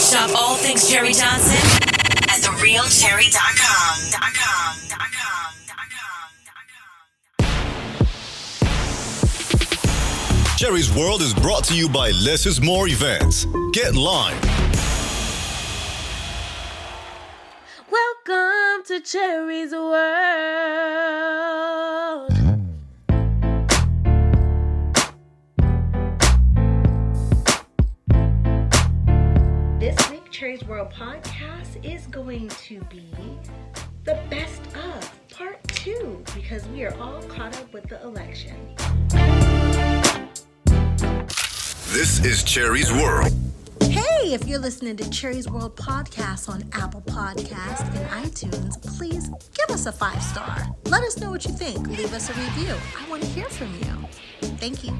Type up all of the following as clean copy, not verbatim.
Shop all things Cherry Johnson at therealcherry.com. Cherry's World is brought to you by Less is More Events. Get Lime. Welcome to Cherry's World. This week, Cherry's World podcast is going to be the best of part 2 because we are all caught up with the election. This is Cherry's World. Hey, if you're listening to Cherry's World podcast on Apple Podcasts and iTunes, please give us a 5-star. Let us know what you think. Leave us a review. I want to hear from you. Thank you.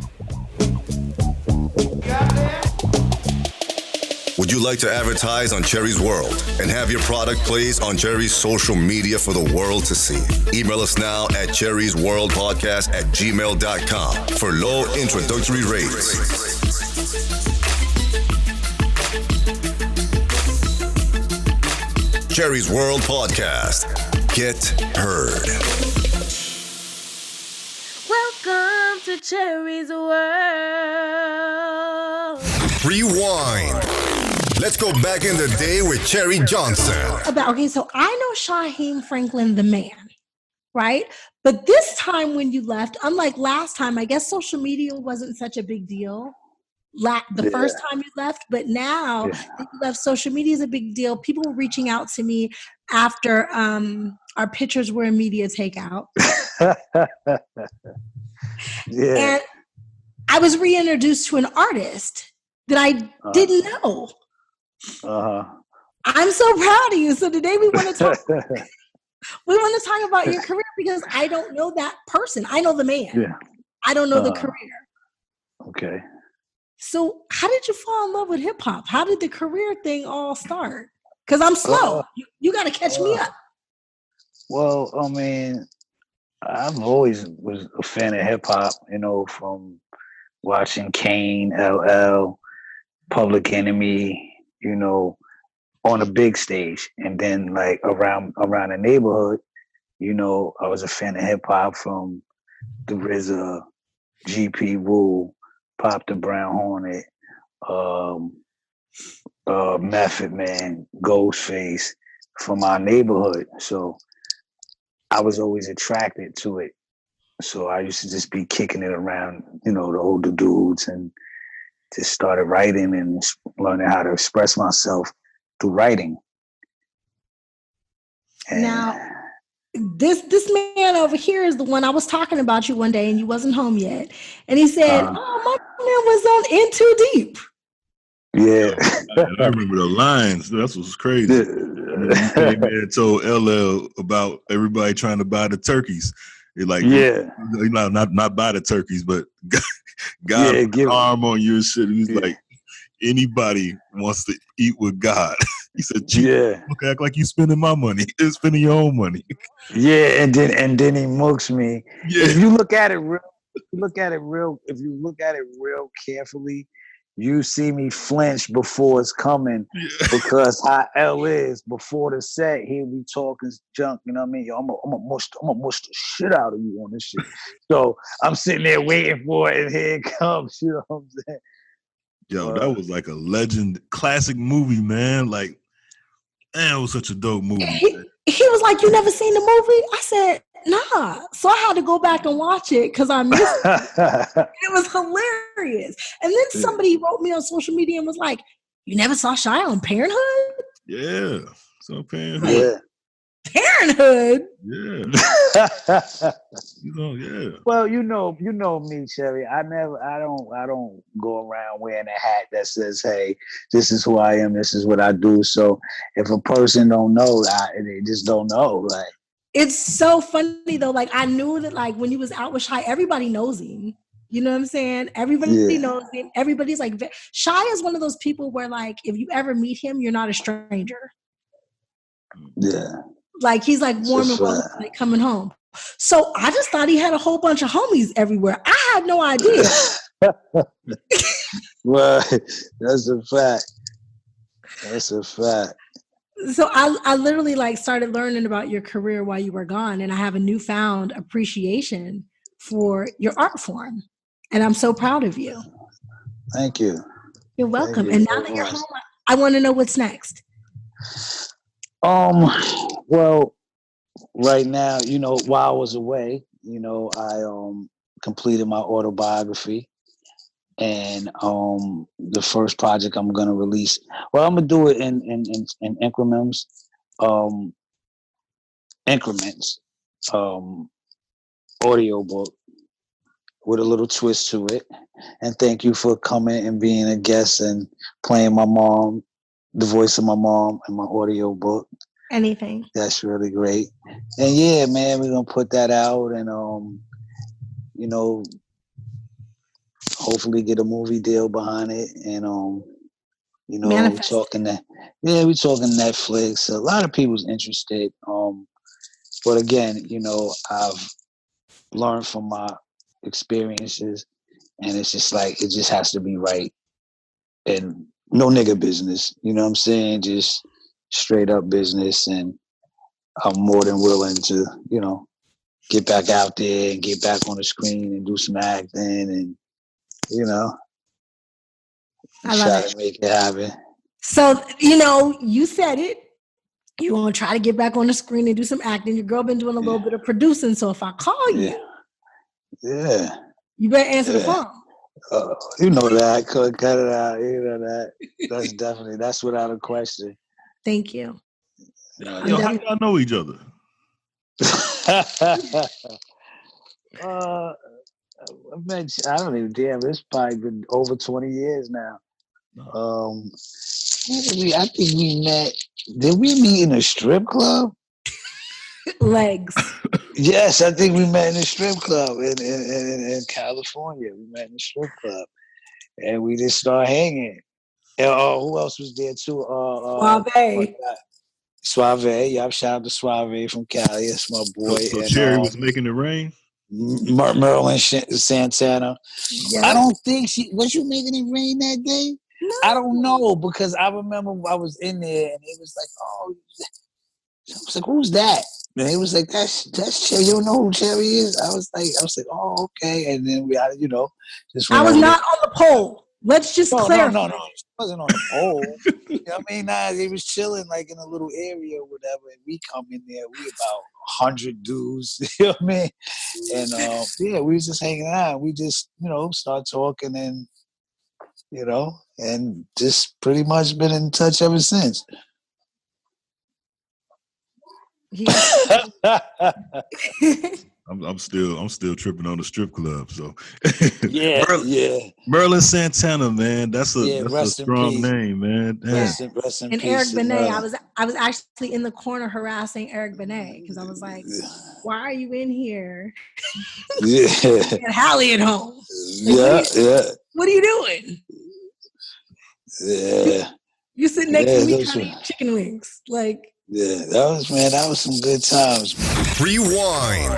Would you like to advertise on Cherry's World and have your product placed on Cherry's social media for the world to see? Email us now at cherrysworldpodcast@gmail.com for low introductory rates. Cherry's World Podcast. Get heard. Welcome to Cherry's World. Rewind. Let's go back in the day with Cherry Johnson. So I know Shyheim Franklin, the man, right? But this time when you left, unlike last time, I guess social media wasn't such a big deal. First time you left, but now that you left, social media is a big deal. People were reaching out to me after our pictures were in media takeout. And I was reintroduced to an artist that I didn't know. I'm so proud of you. So today we want to talk. We want to talk about your career because I don't know that person. I know the man. Yeah. I don't know the career. Okay. So how did you fall in love with hip hop? How did the career thing all start? Because I'm slow. You got to catch me up. Well, I mean, I've always was a fan of hip hop, from watching Kane, LL, Public Enemy, on a big stage. And then like around the neighborhood, I was a fan of hip hop from the RZA, GP Wu, Pop the Brown Hornet, Method Man, Ghostface from our neighborhood. So I was always attracted to it. So I used to just be kicking it around, the older dudes, and just started writing and learning how to express myself through writing. And now, this man over here is the one I was talking about you one day and you wasn't home yet. And he said, my man was on In Too Deep. Yeah. I remember the lines. That's what's crazy. He came in and told LL about everybody trying to buy the turkeys. Like, not buy the turkeys, but God put an arm on your shit. He was like, anybody wants to eat with God. He said, okay, act like you spending my money. It's spending your own money. Yeah, and then he mooks me. Yeah. If you look at it real carefully, you see me flinch before it's coming because how L is before the set, he'll be talking junk, you know what I mean? Yo, I'm gonna mush the shit out of you on this shit. So I'm sitting there waiting for it, and here it comes, you know what I'm saying? Yo, that was like a legend, classic movie, man. Like, man, it was such a dope movie. He was like, "You never seen the movie?" I said, "Nah." So I had to go back and watch it because I missed it. It was hilarious. And then somebody wrote me on social media and was like, "You never saw Shy on Parenthood?" Yeah, so Parenthood. Yeah. Parenthood. Yeah. Yeah. Well, you know me, Cherry. I don't go around wearing a hat that says, "Hey, this is who I am. This is what I do." So if a person don't know, they just don't know. Like, it's so funny though. Like I knew that, like when he was out with Shy, everybody knows him. You know what I'm saying? Everybody knows him. Everybody's like, Shy is one of those people where, like, if you ever meet him, you're not a stranger. Yeah. Like he's like warm and welcome, like coming home. So I just thought he had a whole bunch of homies everywhere. I had no idea. Well, that's a fact. That's a fact. So I literally like started learning about your career while you were gone, and I have a newfound appreciation for your art form, and I'm so proud of you. Thank you. You're welcome. And now that you're home, I want to know what's next. Well, right now, while I was away, I completed my autobiography, and the first project I'm gonna release. Well, I'm gonna do it in increments. Increments. Audio book with a little twist to it. And thank you for coming and being a guest and playing my mom, the voice of my mom, in my audio book. Anything. That's really great. And yeah, man, we're gonna put that out and hopefully get a movie deal behind it. And we're talking Netflix. A lot of people's interested. But again, I've learned from my experiences, and it's just like it just has to be right. And no nigga business, you know what I'm saying? Just straight up business. And I'm more than willing to, get back out there and get back on the screen and do some acting and, try to make it happen. So, you said it. You want to try to get back on the screen and do some acting. Your girl been doing a little bit of producing. So if I call you, you better answer the phone. You know that. Cut it out. You know that. That's without a question. Thank you. How y'all know each other? I don't even damn. It's probably been over 20 years now. I think we met. Did we meet in a strip club? Legs. Yes, I think we met in a strip club in California. We met in a strip club, and we just started hanging. And who else was there too? Suave. Yup, shout out to Suave from Cali. That's my boy. So Cherry was making it rain? Marilyn Santana. Yep. I don't think was you making it rain that day? No. I don't know, because I remember I was in there and it was like, I was like, who's that? And he was like, that's Cherry. You don't know who Cherry is? I was like, oh, okay. And then we had, just I was not on the pole. Let's just clarify. No. She wasn't on the pole. You know what I mean? They was chilling like in a little area or whatever. And we come in there, we about 100 dudes. You know what I mean? And we was just hanging out. We just, start talking and, and just pretty much been in touch ever since. I'm still tripping on the strip club. So Merlin Santana, man, that's a strong name, man. Rest in and peace, Eric Benet, I was actually in the corner harassing Eric Benet because I was like, "Why are you in here?" And Hallie at home. What are you doing? Yeah. You sitting next to me trying to eat chicken wings, like. Yeah, that was some good times. Rewind.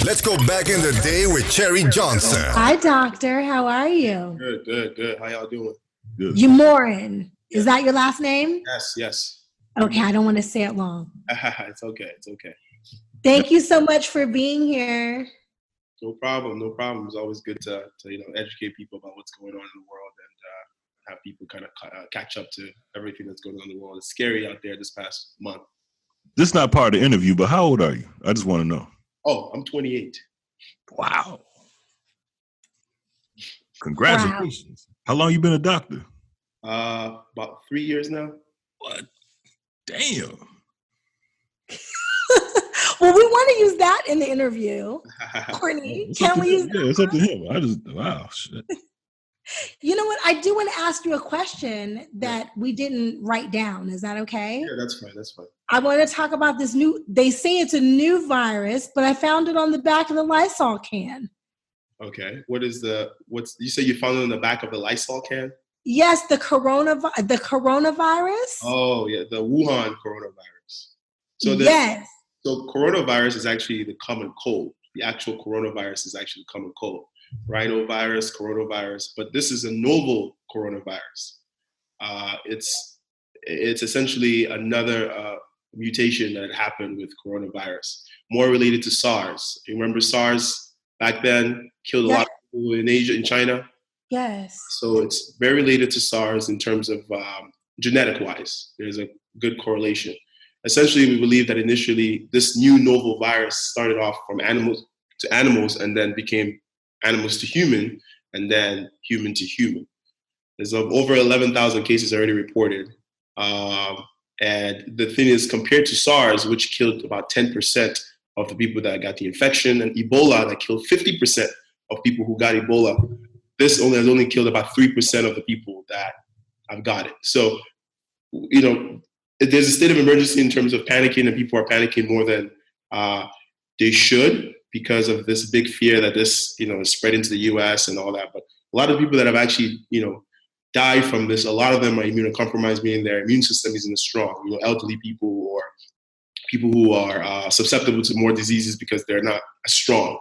Let's go back in the day with Cherry Johnson. Hi, doctor. How are you? Good. How y'all doing? Good. Umorin. Is that your last name? Yes. Okay, I don't want to say it long. It's okay. Thank you so much for being here. No problem. It's always good to educate people about what's going on in the world and have people kind of catch up to everything that's going on in the world. It's scary out there this past month. This is not part of the interview, but how old are you? I just want to know. Oh, I'm 28. Wow. Congratulations. Wow. How long you been a doctor? About 3 years now. What? Damn. Well, we want to use that in the interview. Courtney, can we use that? Yeah, it's up to him. Wow, shit. You know what? I do want to ask you a question that we didn't write down. Is that okay? Yeah, that's fine. I want to talk about this they say it's a new virus, but I found it on the back of the Lysol can. Okay. You say you found it on the back of the Lysol can? Yes, the coronavirus. Oh, yeah, the Wuhan coronavirus. Yes. So coronavirus is actually the common cold. The actual coronavirus is actually the common cold. Rhinovirus, coronavirus, but this is a novel coronavirus. it's essentially another mutation that happened with coronavirus, more related to SARS. You remember SARS back then killed a lot of people in Asia, in China? Yes. So it's very related to SARS in terms of genetic-wise. There's a good correlation. Essentially, we believe that initially this new novel virus started off from animals to animals and then became animals to human and then human to human. There's over 11,000 cases already reported. And the thing is, compared to SARS, which killed about 10% of the people that got the infection, and Ebola that killed 50% of people who got Ebola, this has only killed about 3% of the people that have got it. So, you know, there's a state of emergency in terms of panicking, and people are panicking more than they should because of this big fear that this, you know, is spread into the U.S. and all that. But a lot of people that have actually, you know, died from this, a lot of them are immunocompromised, meaning their immune system isn't as strong. You know, elderly people or people who are susceptible to more diseases because they're not as strong.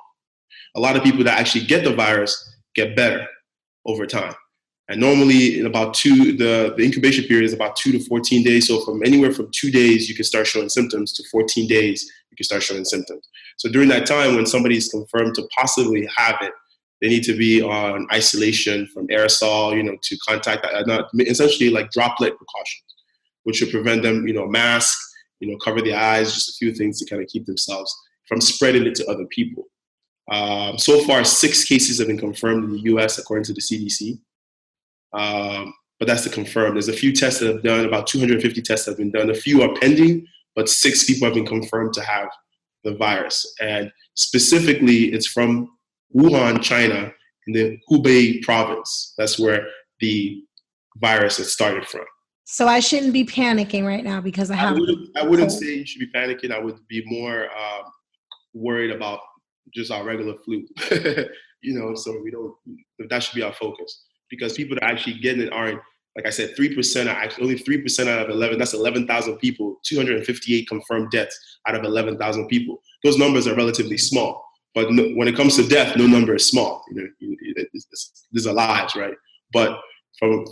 A lot of people that actually get the virus get better over time. And normally in about the incubation period is about 2 to 14 days. So from anywhere from 2 days, you can start showing symptoms to 14 days, you can start showing symptoms. So during that time, when somebody is confirmed to possibly have it, they need to be on isolation from aerosol, you know, to contact, essentially like droplet precautions, which should prevent them, you know, mask, you know, cover the eyes, just a few things to kind of keep themselves from spreading it to other people. So far, 6 cases have been confirmed in the U.S. according to the CDC. But that's the confirmed. There's a few tests that have done, about 250 tests have been done. A few are pending, but 6 people have been confirmed to have the virus. And specifically, it's from Wuhan, China, in the Hubei province. That's where the virus has started from. So I shouldn't be panicking right now because I wouldn't say you should be panicking. I would be more worried about just our regular flu. You know, so that should be our focus. Because people that are actually getting it aren't, like I said, 3% are actually, only 3% out of 11. That's 11,000 people, 258 confirmed deaths out of 11,000 people. Those numbers are relatively small. But when it comes to death, no number is small. You know, these are lives, right? But from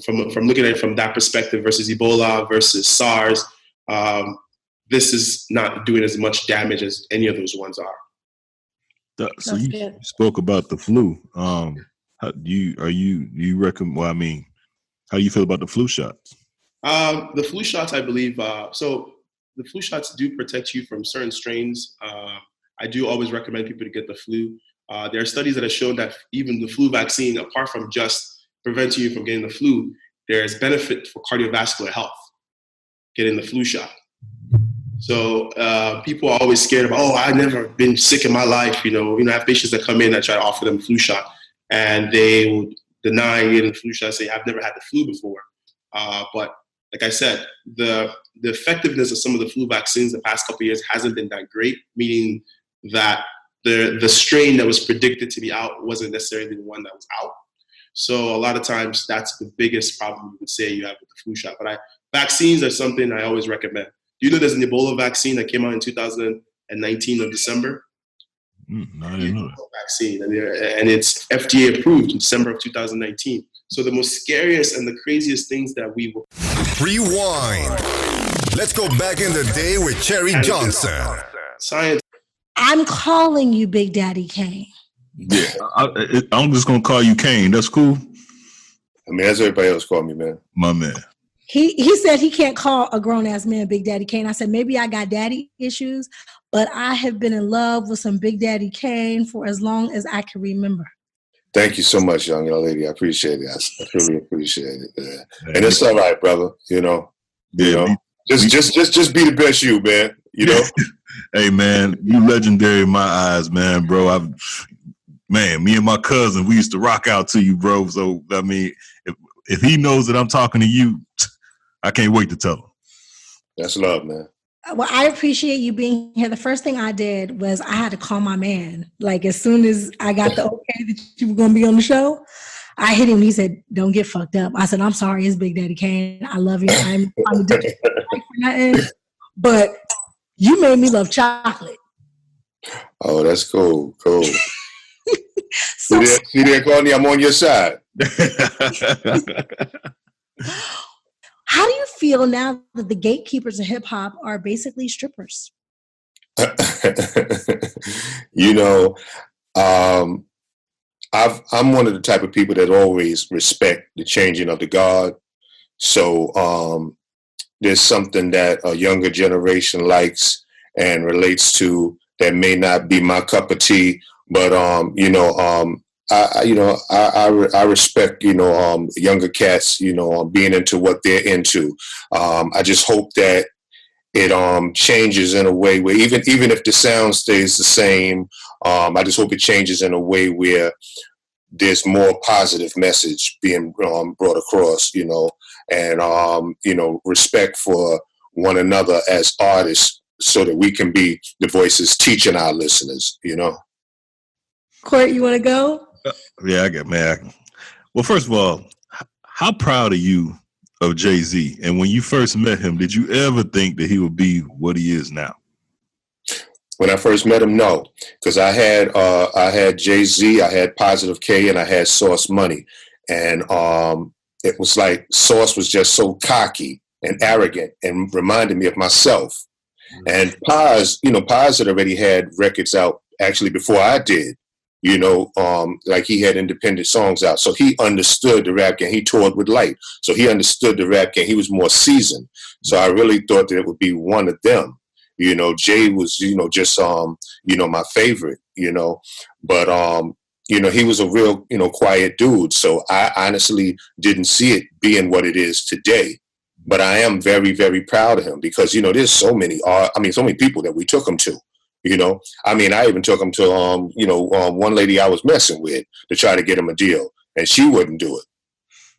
looking at it from that perspective versus Ebola versus SARS, this is not doing as much damage as any of those ones are. So you spoke about the flu. How do you recommend? Well, I mean, how do you feel about the flu shots? The flu shots, I believe. So the flu shots do protect you from certain strains. I do always recommend people to get the flu. There are studies that have shown that even the flu vaccine, apart from just preventing you from getting the flu, there's benefit for cardiovascular health getting the flu shot. So people are always scared about, I've never been sick in my life. You know, I have patients that come in, I try to offer them a flu shot, and they will deny getting the flu shot, say, I've never had the flu before. But like I said, the effectiveness of some of the flu vaccines the past couple of years hasn't been that great, meaning that the strain that was predicted to be out wasn't necessarily the one that was out. So a lot of times that's the biggest problem you would say you have with the flu shot. But vaccines are something I always recommend. Do you know there's an Ebola vaccine that came out in 2019 of December? I didn't know that. Vaccine, and it's FDA approved in December of 2019. So the most scariest and the craziest things that we will rewind. Let's go back in the day with Cherry Johnson. Science. I'm calling you Big Daddy Kane. Yeah, I'm just gonna call you Kane. That's cool. I mean, that's everybody else call me, man. My man. He said he can't call a grown-ass man Big Daddy Kane. I said, maybe I got daddy issues, but I have been in love with some Big Daddy Kane for as long as I can remember. Thank you so much, young lady. I appreciate it. I really appreciate it. Yeah. And it's all right, brother. You know, just be the best you, man. You know. Hey, man, you legendary in my eyes, man, bro. Me and my cousin, we used to rock out to you, bro. So I mean, if he knows that I'm talking to you, I can't wait to tell him. That's love, man. Well, I appreciate you being here. The first thing I did was I had to call my man. Like, as soon as I got the okay that you were going to be on the show, I hit him. He said, don't get fucked up. I said, I'm sorry. It's Big Daddy Kane. I love you. I'm addicted for nothing. But you made me love chocolate. Oh, that's cool. Cool. So, see there, Courtney? I'm on your side. How do you feel now that the gatekeepers of hip hop are basically strippers? You know, I'm one of the type of people that always respect the changing of the guard. So there's something that a younger generation likes and relates to that may not be my cup of tea, but I respect younger cats being into what they're into. I just hope that it changes in a way where even if the sound stays the same, I just hope it changes in a way where there's more positive message being brought across, and respect for one another as artists, so that we can be the voices teaching our listeners. Court, you want to go? Yeah, I get mad. Well, first of all, how proud are you of Jay-Z? And when you first met him, did you ever think that he would be what he is now? When I first met him, no, because I had Jay-Z, I had Positive K, and I had Sauce Money, and it was like Sauce was just so cocky and arrogant and reminded me of myself. And Paz had already had records out actually before I did. Like he had independent songs out, so he understood the rap game. He toured with Light, so he understood the rap game. He was more seasoned, so I really thought that it would be one of them. Jay was, just, my favorite, but, he was a real, quiet dude. So I honestly didn't see it being what it is today, but I am very, very proud of him because, there's so many people that we took him to, I even took him to, one lady I was messing with to try to get him a deal, and she wouldn't do it.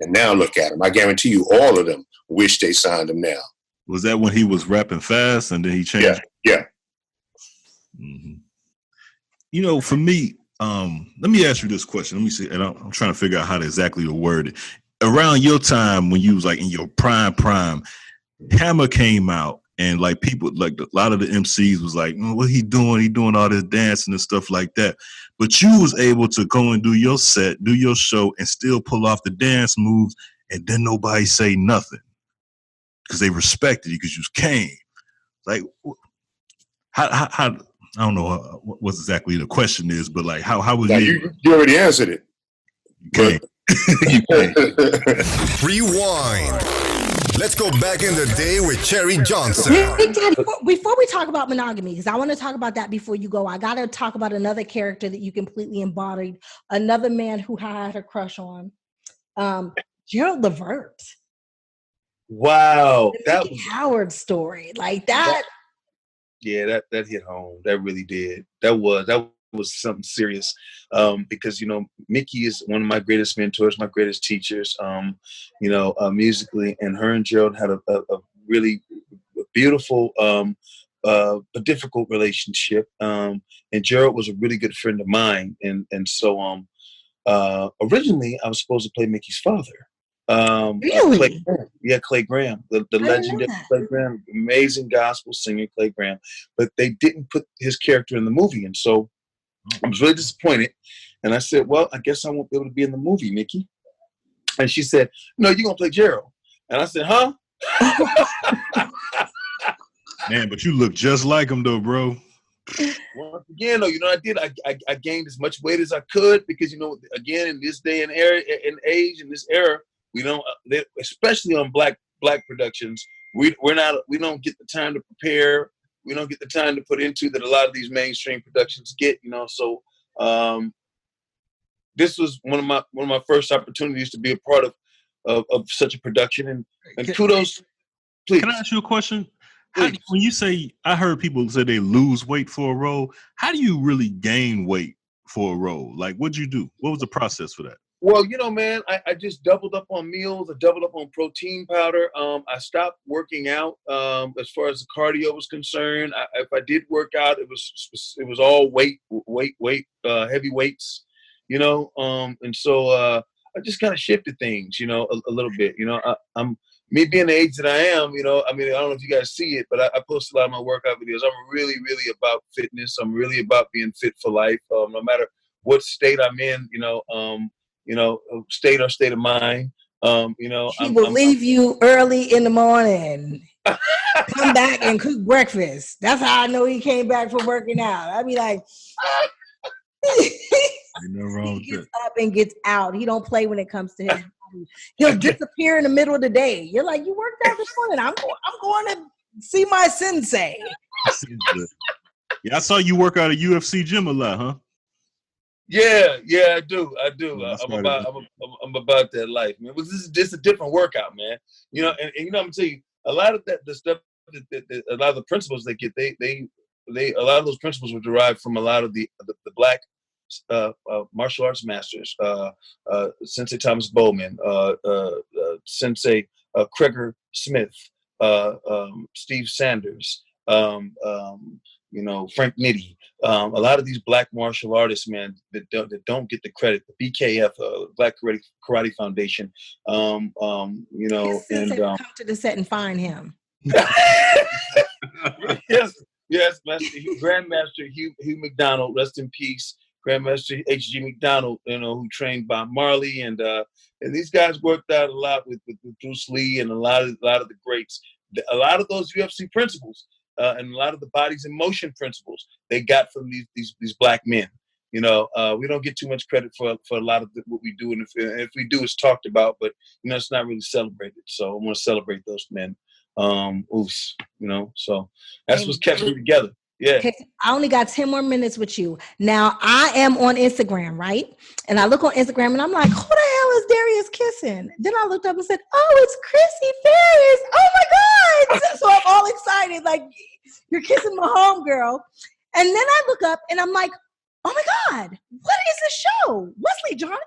And now look at him. I guarantee you all of them wish they signed him now. Was that when he was rapping fast and then he changed? Yeah. Mm-hmm. For me, let me ask you this question. Let me see, and I'm trying to figure out how to exactly word it. Around your time when you was like in your prime, Hammer came out, and like people, like a lot of the MCs was like, what he doing? He doing all this dancing and stuff like that. But you was able to go and do your set, do your show, and still pull off the dance moves, and then nobody say nothing. Because they respected you because you was Kane. Like, how I don't know what exactly the question is, but like, how was you already answered it. Kane. Rewind. Let's go back in the day with Cherry Johnson. Big Daddy, before we talk about monogamy, because I want to talk about that before you go, I got to talk about another character that you completely embodied, another man who I had a crush on, Gerald Levert. Wow, that was Howard story, like that. That hit home. That really did. That was something serious. Because Mickey is one of my greatest mentors, my greatest teachers. Musically, and her and Gerald had a really beautiful, but difficult relationship. And Gerald was a really good friend of mine, and so originally I was supposed to play Mickey's father. Really? Clay Graham, the legendary Clay Graham, amazing gospel singer Clay Graham, but they didn't put his character in the movie, and so I was really disappointed. And I said, well, I guess I won't be able to be in the movie, Mickey. And she said, no, you're gonna play Gerald. And I said, huh? Man, but you look just like him though, bro. Once again, though, I gained as much weight as I could because again, in this day and age, in this era, we don't, especially on black productions, we don't get the time to prepare. We don't get the time to put into that a lot of these mainstream productions get. So this was one of my first opportunities to be a part of such a production, and kudos. Please, can I ask you a question? When you say, I heard people say they lose weight for a role, how do you really gain weight for a role? Like, what'd you do? What was the process for that? Well, man, I just doubled up on meals. I doubled up on protein powder. I stopped working out as far as the cardio was concerned. If I did work out, it was all weight, heavy weights, and so I just kind of shifted things, a little bit. I'm me being the age that I am, I don't know if you guys see it, but I post a lot of my workout videos. I'm really, really about fitness. I'm really about being fit for life, no matter what state I'm in, state or state of mind. You know, he will leave you early in the morning. Come back and cook breakfast. That's how I know he came back from working out. I'd be like, wrong he gets up and gets out. He don't play when it comes to his body. He'll disappear in the middle of the day. You're like, you worked out this morning. I'm going to see my sensei. Yeah, I saw you work out at UFC gym a lot, huh? Yeah, I do. Yeah, I'm about that life, man. This is just a different workout, man. You know, and you know, I'm gonna tell you a lot of the stuff that a lot of the principles they get, they a lot of those principles were derived from a lot of the black martial arts masters, Sensei Thomas Bowman, Sensei Kreger Smith, Steve Sanders, you know, Frank Nitti. A lot of these black martial artists, man, that don't get the credit. The BKF, Black Karate Foundation, you know, and come to the set and find him. yes, Grandmaster Hugh McDonald, rest in peace. Grandmaster H.G. McDonald, you know, who trained Bob Marley, and these guys worked out a lot with Bruce Lee and a lot of the greats. A lot of those UFC principles and a lot of the bodies in motion principles they got from these black men. You know, we don't get too much credit for a lot of what we do, and if we do, it's talked about, but you know, it's not really celebrated. So I want to celebrate those men. You know, so that's what's kept me together. Yeah. Okay, I only got 10 more minutes with you. Now, I am on Instagram, right? And I look on Instagram and I'm like, who the hell is Darius kissing? Then I looked up and said, oh, it's Chrissy Ferris. Oh my God. So I'm all excited. Like, you're kissing my homegirl. And then I look up and I'm like, oh my God, what is this show? Wesley Jonathan?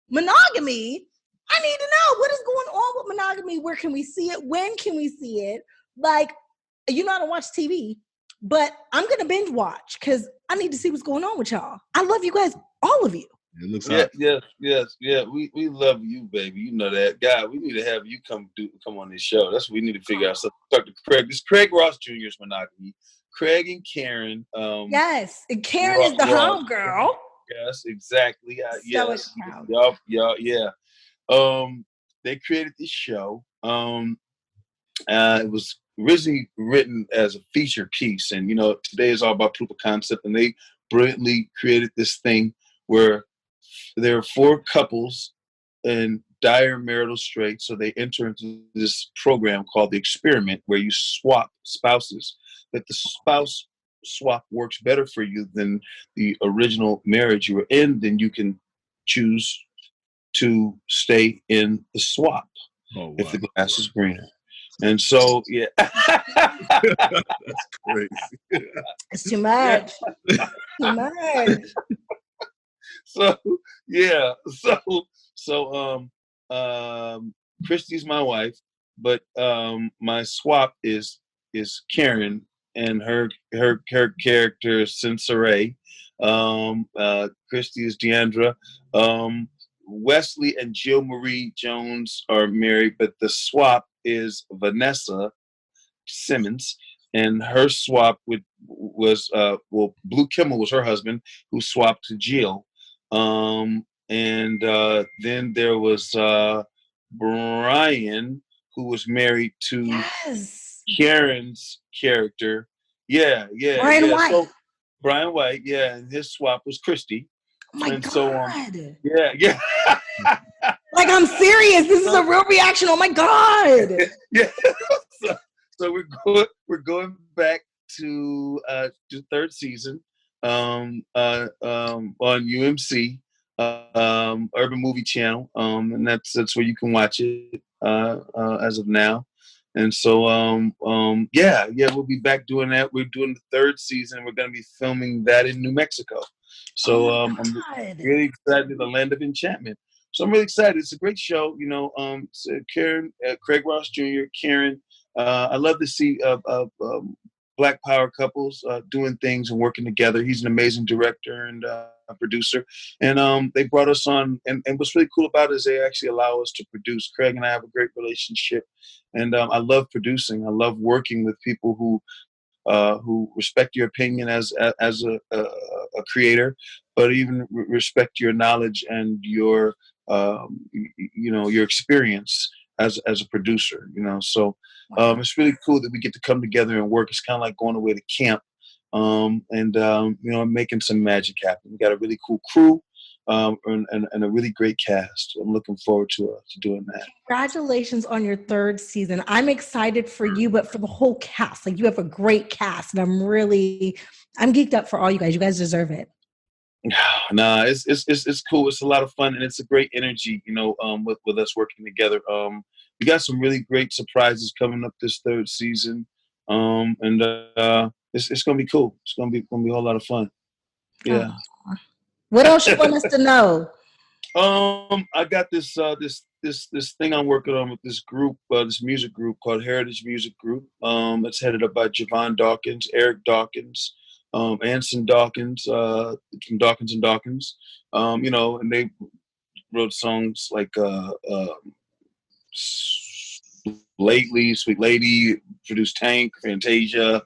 Monogamy? I need to know what is going on with monogamy. Where can we see it? When can we see it? Like, you know, I don't watch TV. But I'm going to binge watch because I need to see what's going on with y'all. I love you guys, all of you. It looks yes. We love you, baby. You know that. God, we need to have you come on this show. That's what we need to figure out. So talk to Craig. This is Craig Ross Jr.'s monogamy. Craig and Karen. Yes. And Karen is the homegirl. Yes, exactly. Yes. Y'all, yeah. They created this show. It was originally written as a feature piece, and you know, today is all about proof of concept, and they brilliantly created this thing where there are 4 couples in dire marital straits, so they enter into this program called the experiment where you swap spouses. But the spouse swap works better for you than the original marriage you were in, then you can choose to stay in the swap if the grass is greener. And so, yeah. That's crazy. It's too much. Too much. So, yeah. So, Christy's my wife, but my swap is Karen, and her character is Sensei. Christy is Deandra. Wesley and Jill Marie Jones are married, but the swap is Vanessa Simmons, and her swap was Blue Kimmel was her husband, who swapped to Jill, and then there was Brian, who was married to Karen's character. Brian White. So, Brian White, yeah, and his swap was Christy. Oh my God. So, yeah. Like, I'm serious. This is a real reaction. Oh my God. Yeah. So we're going back to the 3rd season on UMC, Urban Movie Channel, and that's where you can watch it as of now. And so we'll be back doing that. We're doing the 3rd season. We're going to be filming that in New Mexico. So I'm really excited. The Land of Enchantment. So I'm really excited. It's a great show. You know, Karen, Craig Ross Jr., Karen. I love to see Black power couples doing things and working together. He's an amazing director and producer. And they brought us on. And what's really cool about it is they actually allow us to produce. Craig and I have a great relationship. And I love producing. I love working with people who respect your opinion as a creator, but even respect your knowledge and your your experience as a producer. So it's really cool that we get to come together and work. It's kind of like going away to camp, and making some magic happen. We got a really cool crew. And a really great cast. I'm looking forward to doing that. Congratulations on your 3rd season. I'm excited for you, but for the whole cast. Like, you have a great cast, and I'm geeked up for all you guys. You guys deserve it. Nah, it's cool. It's a lot of fun, and it's a great energy, with us working together. We got some really great surprises coming up this 3rd season, and it's gonna be cool. It's gonna be a whole lot of fun. Yeah. What else you want us to know? I got this thing I'm working on with this group, this music group called Heritage Music Group. It's headed up by Javon Dawkins, Eric Dawkins, Anson Dawkins, from Dawkins and Dawkins. And they wrote songs like Lately, Sweet Lady, produced Tank, Fantasia,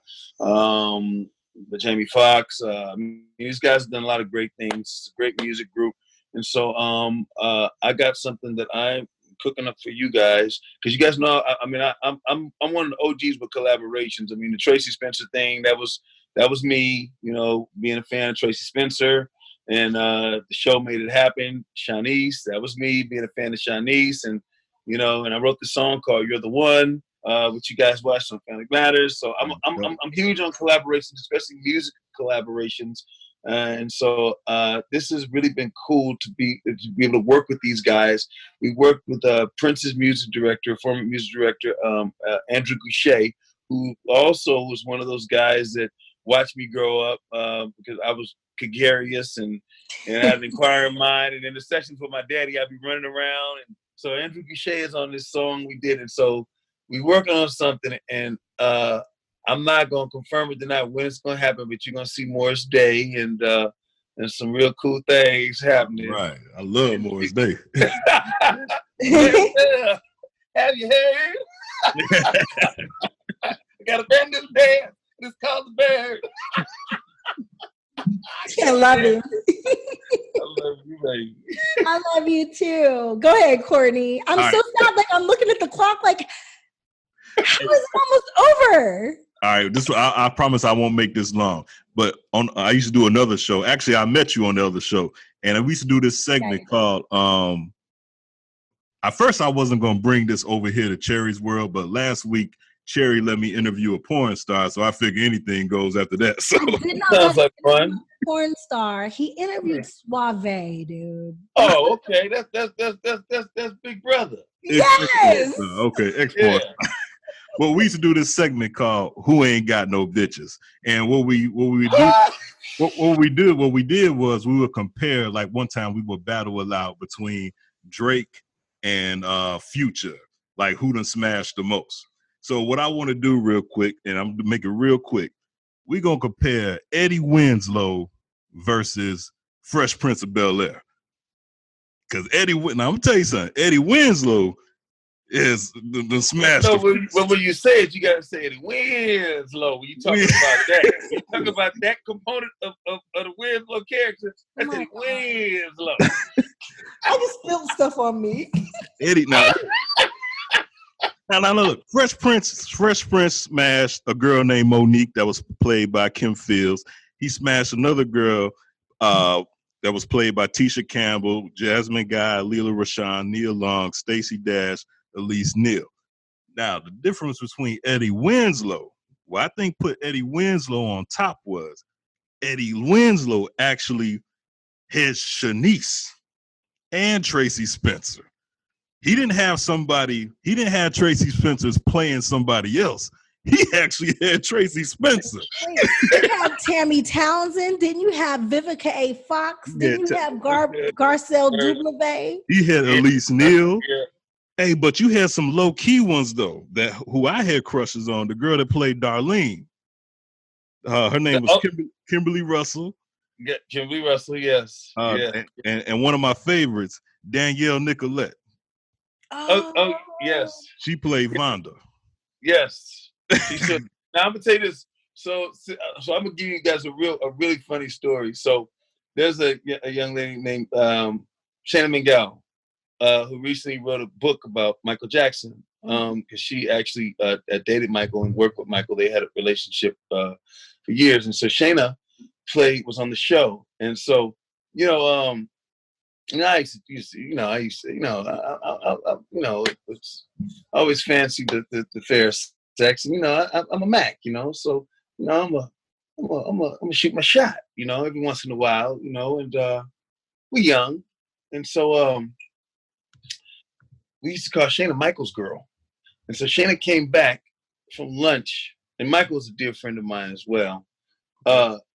Jamie Foxx. These guys have done a lot of great things. It's a great music group. And so I got something that I'm cooking up for you guys, because you guys know, I'm one of the OGs with collaborations. I mean, the Tracy Spencer thing, that was me, being a fan of Tracy Spencer, and the show made it happen. Shanice, that was me being a fan of Shanice, and I wrote the song called "You're the One," which you guys watched on Family Matters. So I'm huge on collaborations, especially music collaborations. And so this has really been cool to be able to work with these guys. We worked with Prince's music director, former music director, Andrew Goucher, who also was one of those guys that watched me grow up, because I was gregarious and had an inquiring mind. And in the sessions with my daddy, I'd be running around. And so Andrew Goucher is on this song we did. And so we working on something, and I'm not going to confirm or deny when it's going to happen, but you're going to see Morris Day and some real cool things happening. Right. I love Morris Day. Have you heard? I got a brand new dance. It's called The Bird. I love you. I love you, baby. I love you too. Go ahead, Courtney. I'm so sad. Like, I'm looking at the clock. Like, how is it almost over? All right, I promise I won't make this long. But I used to do another show. Actually, I met you on the other show, and we used to do this segment called. At first, I wasn't going to bring this over here to Cherry's World, but last week Cherry let me interview a porn star, so I figure anything goes after that. So sounds like fun. Porn star. He interviewed Suave, dude. Oh, okay. That's Big Brother. Yes. Okay, ex-porn. Yeah. Well, we used to do this segment called "Who Ain't Got No Bitches," and what we did was we would compare. Like, one time we would battle it out between Drake and Future, like who done smashed the most. So what I want to do real quick, and I'm gonna make it real quick, we're gonna compare Eddie Winslow versus Fresh Prince of Bel-Air. Because I'm gonna tell you something, Eddie Winslow is the smash. No, when you say it, you gotta say Eddie Winslow. When you talking about that, you talk about that component of the Winslow character. That's Eddie Winslow. I just spilled stuff on me. Eddie, now look, Fresh Prince smashed a girl named Monique that was played by Kim Fields. He smashed another girl that was played by Tisha Campbell, Jasmine Guy, Leela Rashawn, Nia Long, Stacey Dash, Elise Neal. Now, the difference between Eddie Winslow, what I think put Eddie Winslow on top was Eddie Winslow actually had Shanice and Tracy Spencer. He didn't have Tracy Spencer's playing somebody else. He actually had Tracy Spencer. You had Tammy Townsend. Didn't you have Vivica A. Fox? Didn't you have Garcelle Dublavay? He had Elise Neal. Yeah. Hey, but you had some low key ones though. Who I had crushes on. The girl that played Darlene. Her name was Kimberly Russell. Yeah, Kimberly Russell. Yes. And one of my favorites, Danielle Nicolette. Oh yes. She played Vonda. Yes. She should. Now I'm gonna tell you this. So I'm gonna give you guys a really funny story. So there's a young lady named Shannon Mingale. who recently wrote a book about Michael Jackson, because she actually dated Michael and worked with Michael. They had a relationship for years, and so Shayna was on the show, and so I used to, I always fancied the fair sex, and I'm a Mac, so I'm gonna shoot my shot, every once in a while, and we're young, and so we used to call Shayna Michael's girl, and so Shayna came back from lunch, and Michael was a dear friend of mine as well,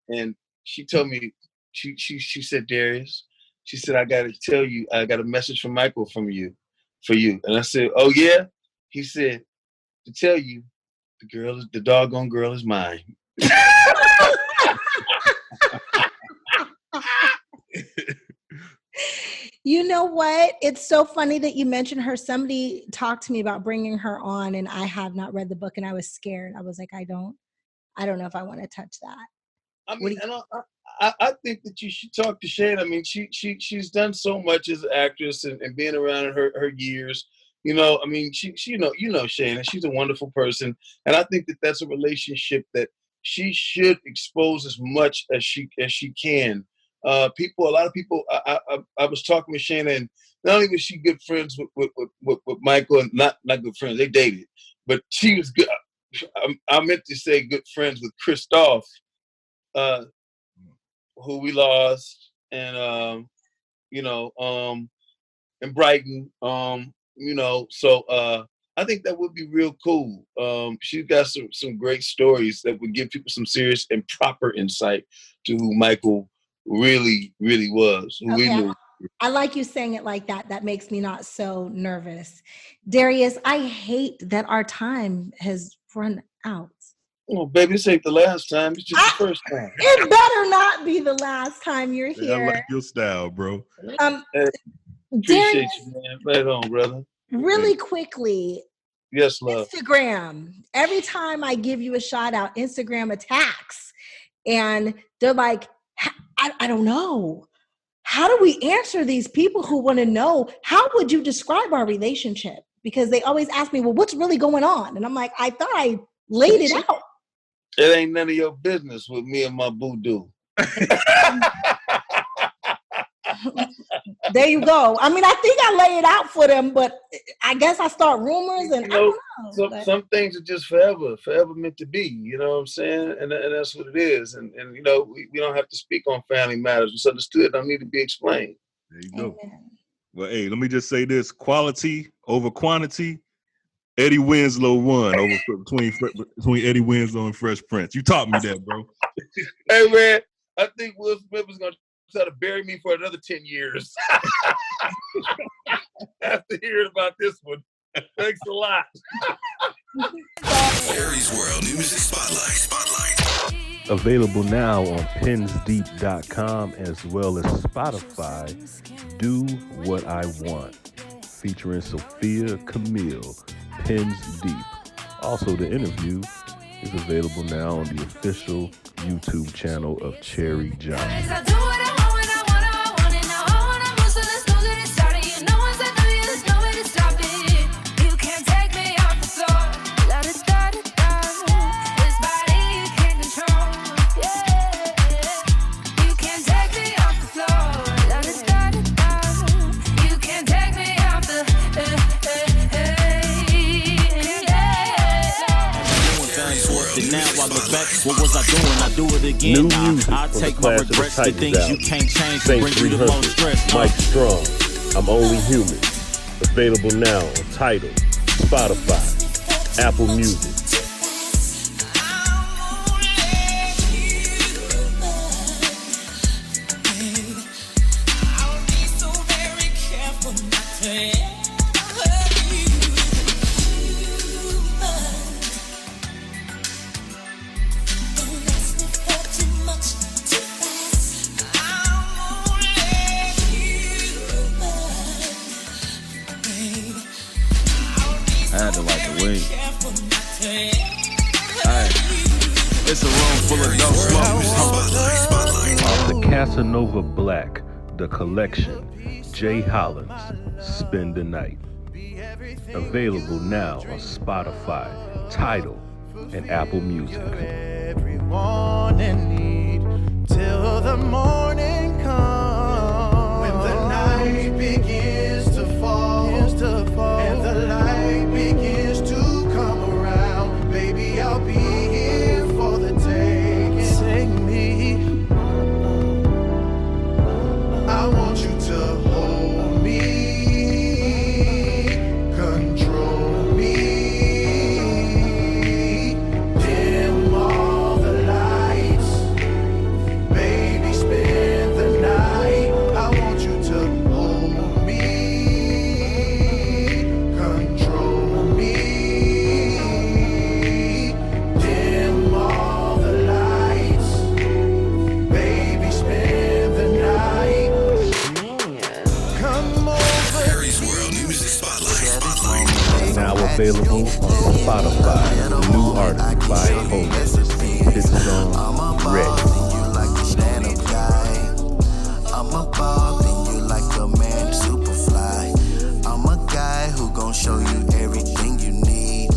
and she told me, she said, Darius, she said, I got to tell you, I got a message from Michael for you. And I said, oh yeah? He said, to tell you, the doggone girl is mine. You know what? It's so funny that you mentioned her. Somebody talked to me about bringing her on, and I have not read the book, and I was scared. I was like, I don't know if I want to touch that. I mean, I think that you should talk to Shayna. I mean, she's done so much as an actress and being around her years. I mean, she Shayna. She's a wonderful person, and I think that that's a relationship that she should expose as much as she can. A lot of people. I was talking with Shayna, and not only was she good friends with Michael, and not good friends, they dated, but she was good. I meant to say good friends with Christoph, who we lost, and and Brighton, so I think that would be real cool. She's got some great stories that would give people some serious and proper insight to who Michael really, really was, who we knew. I like you saying it like that. That makes me not so nervous. Darius, I hate that our time has run out. Oh, baby, this ain't the last time. It's just the first time. It better not be the last time you're here. I like your style, bro. Appreciate Darius, you, man. Right on, brother. Really quickly. Yes, love. Instagram. Every time I give you a shout out, Instagram attacks. And they're like, I don't know. How do we answer these people who want to know, how would you describe our relationship? Because they always ask me, well, what's really going on? And I'm like, I thought I laid it out. It ain't none of your business with me and my boo-doo. There you go. I mean, I think I lay it out for them, but I guess I start rumors, and I don't know. Some things are just forever meant to be. You know what I'm saying? And that's what it is. And we don't have to speak on family matters. What's understood don't need to be explained. There you go. Well, hey, let me just say this: quality over quantity. Eddie Winslow won over between Eddie Winslow and Fresh Prince. You taught me that, bro. Hey, man, I think Will Smith is going to try to bury me for another 10 years. After hearing about this one. Thanks a lot. Jerry's World Music Spotlight. Available now on pensdeep.com as well as Spotify. Do What I Want, featuring Sophia Camille. Pins Deep. Also, the interview is available now on the official YouTube channel of Cherry John. What was I doing? I do it again. I'll take my regrets. The things you can't change will bring you the most stress. Mike Strong, I'm Only Human. Available now on Tidal, Spotify, Apple Music. I had to wipe the wing. Alright. It's a room full of dope smoke. Off the Casanova Black, The Collection, Jay Hollins, Spend the Night. Available now on Spotify, Tidal, and Apple Music. Everyone in need till the morning comes. When the night begins to fall, and the light begins to come around, baby, I'll be here for the taking. Sing me. I want you to hold me, control me, dim all the lights, baby, spend the night. I want you to hold me, control me, dim all the lights, baby, spend the night. Come over. Harry's World Music Spotlight. Now available on Spotify. New artist by Homeless. This song, Ready. I'm a ball, then you like a man, superfly. I'm a guy who gon' show you everything you need.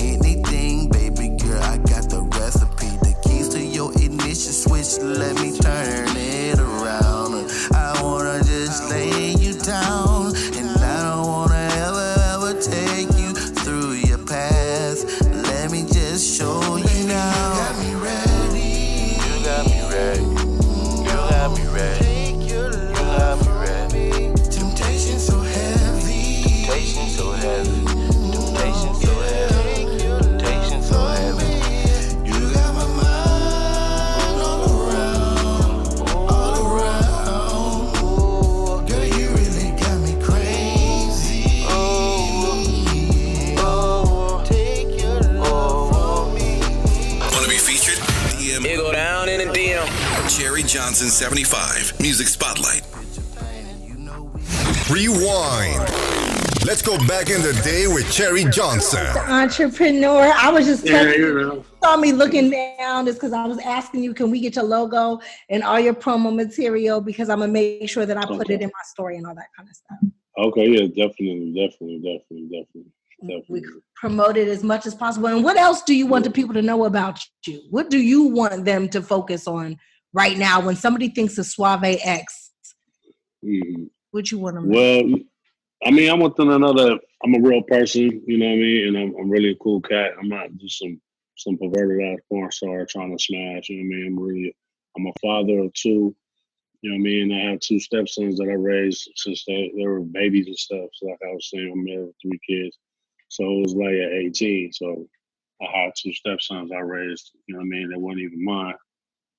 Anything, baby girl, I got the recipe. The keys to your ignition switch, let me turn it around. I wanna just lay you down, and I don't wanna ever take you through your past. Let me just show you now. You got me ready. You got me ready. You got me ready. You got me ready. Temptation so heavy. Temptation so heavy. Temptation so heavy. Temptation so heavy. You got my mind all around. Girl, you really got me crazy. Take your love from me. Want to be featured? DM It go down in the DM. Cherry Johnson 75 Music Spotlight. Rewind. Let's go back in the day with Cherry Johnson. Entrepreneur. I was just telling you, saw me looking down just because I was asking you, can we get your logo and all your promo material, because I'm gonna make sure that I put it in my story and all that kind of stuff. Okay, yeah, definitely. We promote it as much as possible. And what else do you want the people to know about you? What do you want them to focus on right now when somebody thinks of Suave X? Mm-hmm. What you want them to know? Well, I mean, I want them to know that I'm a real person, you know what I mean? And I'm really a cool cat. I'm not just some perverted ass porn star trying to smash, you know what I mean? I'm a father of two, you know what I mean? I have two stepsons that I raised since they were babies and stuff. So like I was saying, I'm married with 3 kids. So it was like at 18. So I had 2 stepsons I raised, you know what I mean? They weren't even mine.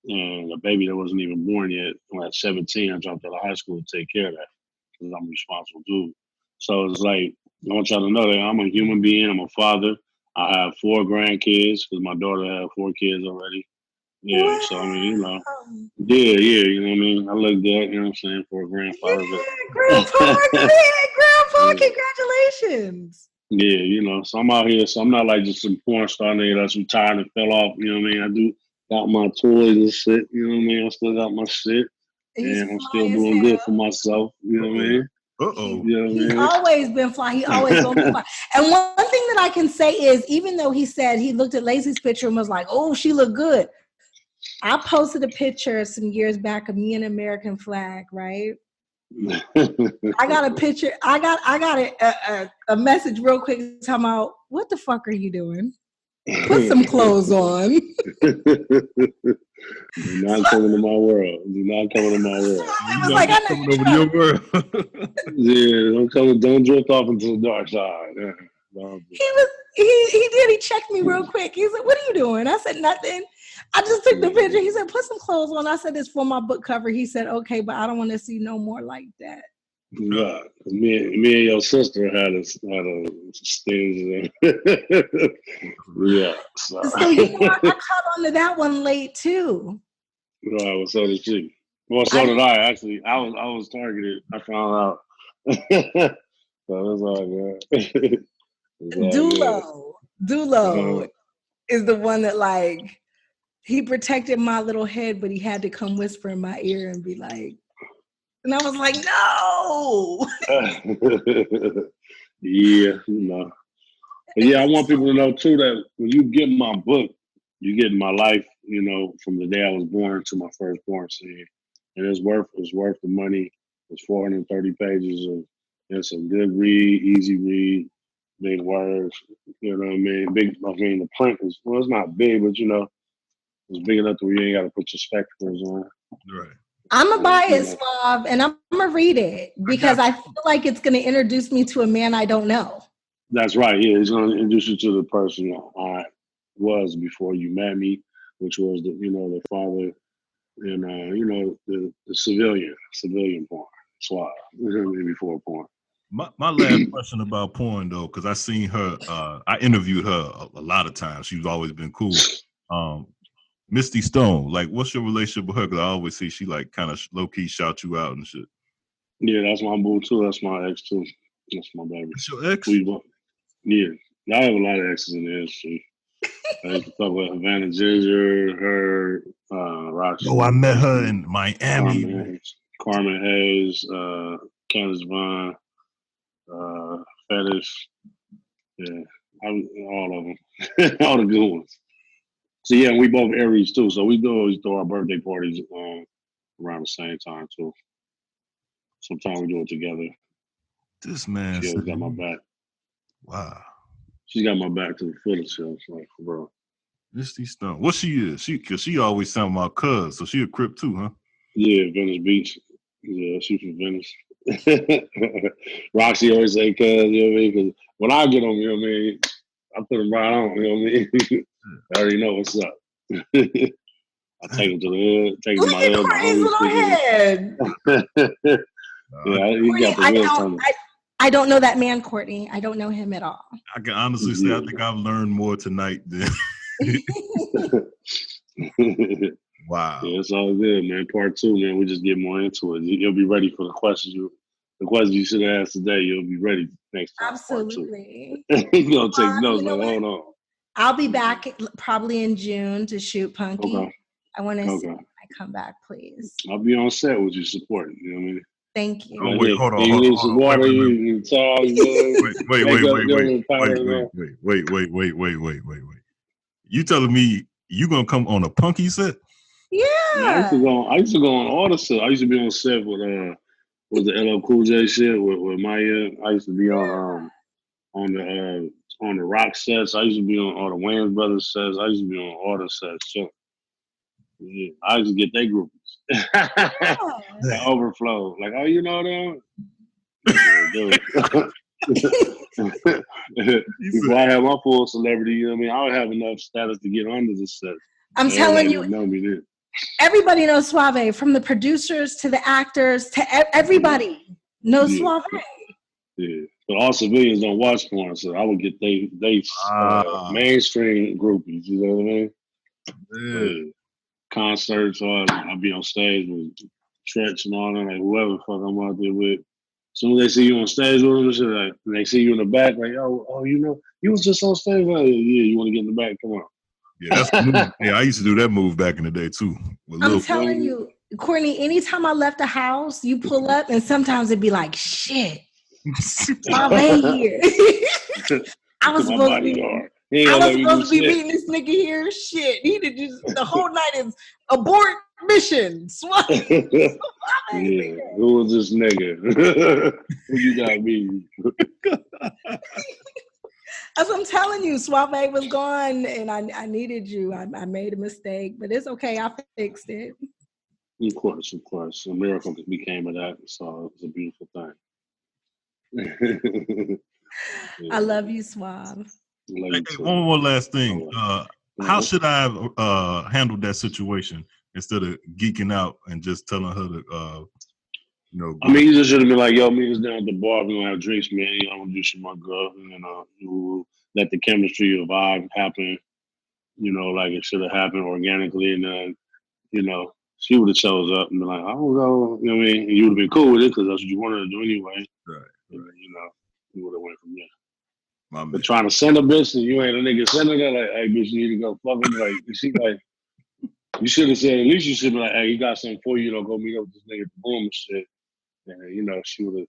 And a baby that wasn't even born yet, when at 17, I jumped out of high school to take care of that because I'm a responsible dude. So it's like, I want y'all to know that I'm a human being. I'm a father. I have 4 grandkids because my daughter had 4 kids already. Yeah, wow. So I mean, you know, yeah, you know what I mean? I look good, you know what I'm saying, for a grandfather. Yeah, grandpa, congratulations. Yeah, you know, so I'm out here, so I'm not like just some porn star nigga that's retired and fell off, you know what I mean? I do got my toys and shit, you know what I mean? I still got my shit, and I'm still doing good for myself, you know what I mean? Uh-oh. You know what I mean? He's always been fly. He always gonna be fly. And one thing that I can say is, even though he said he looked at Lacey's picture and was like, oh, she looked good. I posted a picture some years back of me in an American flag, right? I got a picture. I got a message real quick talking about, what the fuck are you doing? Put some clothes on. Do not come into my world. Do not come into my world. I was like, coming over to your world. Yeah, don't drift off into the dark side. Yeah. He did. He checked me real quick. He said, what are you doing? I said, nothing. I just took the picture. He said, put some clothes on. I said, it's for my book cover. He said, okay, but I don't want to see no more like that. Yeah, me and your sister had a stage. Yeah. So you know, I caught on to that one late too. Right, well, so did she. Well, so did I. Actually, I was targeted. I found out. So that's all good. Dulo is the one that, like, he protected my little head, but he had to come whisper in my ear and be like, And I was like, no. Yeah, you know. But yeah, I want people to know too that when you get my book, you get my life, you know, from the day I was born to my firstborn scene. And it's worth the money. It's 430 pages of it's a good read, easy read, big words, you know what I mean? The print is well, it's not big, but you know, it's big enough that you ain't gotta put your spectacles on. Right. I'm going to buy it, Suave, and I'm going to read it because I feel like it's going to introduce me to a man I don't know. That's right. Yeah, he's going to introduce you to the person I was before you met me, which was the father and the civilian porn, Suave, before porn. My last question about porn though, because I seen her. I interviewed her a lot of times. She's always been cool. Misty Stone, like, what's your relationship with her? Because I always see she like kind of low key shout you out and shit. Yeah, that's my boo too. That's my ex too. That's my baby. That's your ex? Yeah, I have a lot of exes in the industry. I used to talk about Havana Ginger, her, Roxy. Oh, I met her in Miami. Carmen Hayes, Candace Vaughn, Fetish. Yeah, all of them. All the good ones. So yeah, we both Aries too. So we always throw our birthday parties around the same time too. Sometimes we do it together. This man, she always got my back. Wow, she got my back to the fullest. So like, bro, Misty Stone. What she is? Because she always sound my cuz, so she a Crip too, huh? Yeah, Venice Beach. Yeah, she's from Venice. Roxy always say cuz, you know what I mean? Because when I get on, you know what I mean, I put them right on, you know what I mean? I already know what's up. I take him to the hood, take him to my hood. Courtney's little head. I don't know that man, Courtney. I don't know him at all. I can honestly say I think I've learned more tonight than. Wow. Yeah, it's all good, man. Part 2, man. We just get more into it. You'll be ready for the questions you should have asked today. You'll be ready next time. Absolutely. You're gonna take notes. Hold on. I'll be back probably in June to shoot Punky. Okay. I want to see when I come back, please. I'll be on set with you supporting. You know what I mean? Thank you. Oh, wait, hold on. Wait. You telling me you gonna come on a Punky set? Yeah. I used to go on all the sets. I used to be on set with the LL Cool J shit with Maya. I used to be on the rock sets. I used to be on all the Wayans Brothers sets. I used to be on all the sets. So, yeah, I used to get their groupies. That overflow. Like, oh, you know them? Before I had my full celebrity, you know what I mean? I would have enough status to get onto the set. I'm telling you, everybody knows Suave, from the producers to the actors to everybody knows Suave. Yeah, but all civilians don't watch porn, so I would get they mainstream groupies. You know what I mean? Yeah. Concerts, I'd be on stage with Tretch and all that, like whoever the fuck I'm out there with. As soon as they see you on stage with them, shit, and they see you in the back, like, oh, you know, you was just on stage. Like, yeah, you want to get in the back? Come on. Yeah, that's the move. Yeah, I used to do that move back in the day too. I'm telling you, Courtney, anytime I left the house, you pull up and sometimes it'd be like, shit, Suave here. I was supposed to be meeting this nigga here. Shit, he did just the whole night is abort mission. Yeah, who was this nigga? Who you got me? As I'm telling you, Suave was gone, and I needed you. I made a mistake, but it's okay. I fixed it. Of course. A miracle became of that, so it's a beautiful thing. Yeah. I love you, Suave. Hey, one more last thing. How should I have handled that situation instead of geeking out and just telling her to, I mean, you just should have been like, yo, meet us down at the bar. We're going to have drinks, man. I'm going to do some my girl. And, we'll let the chemistry or vibe happen, like it should have happened organically. And then, she would have chose up and been like, I don't go, you know what I mean? And you would have been cool with it because that's what you wanted to do anyway. Right. You would have went from there. But trying to send a bitch and you ain't a nigga sending her, like, hey, bitch, you need to go fuck him. Like, you should have said, at least you should be like, hey, he got something for you, go meet up with this nigga at the room and shit. And you know, she wouldn't